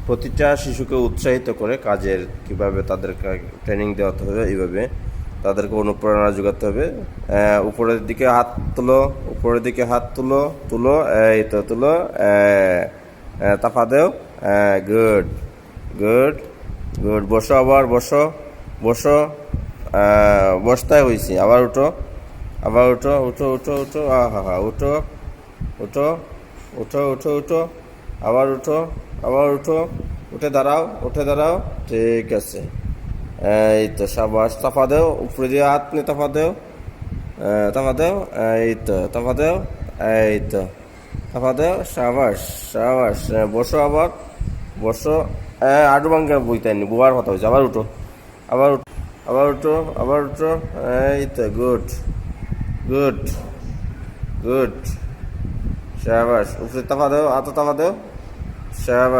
প্রতিটা শিশুকে উৎসাহিত করে কাজের কীভাবে তাদের ট্রেনিং দেওয়াতে হবে, এইভাবে তাদেরকে অনুপ্রেরণা যোগাতে হবে। উপরের দিকে হাত তুলো, উপরের দিকে হাত তুলো, তুলো, এই তো তুলো, তাফা দেও, গুড, গুড, গুড। বসো, আবার বসো, বসো, বসতায় হয়েছি, আবার উঠো, আবার উঠো, উঠো, উঠো, উঠো, হা, উঠো, উঠো, উঠো, উঠো, উঠো, আবার উঠো, আবার উঠো, উঠে দাঁড়াও, উঠে দাঁড়াও, ঠিক আছে। এই তো সাবাস, তাফা দেও, উপরে দিয়ে হাত নিয়ে তাফা দেও, তাফা দেও, এই তো তাফা দেও, এই তো তাফা দেও, সাবাস, সাবাস। বসো, আবার বসো, আডু ভাঙ্গা বইতাইনি, বুয়ার কথা হয়েছে, আবার উঠো, আবার উঠো, আবার উঠো, আবার উঠো, এই তো গুড, গুড, গুড, সাবাস। উপরে তাফা দেও, হাতে তাফা দেও, সাবাস।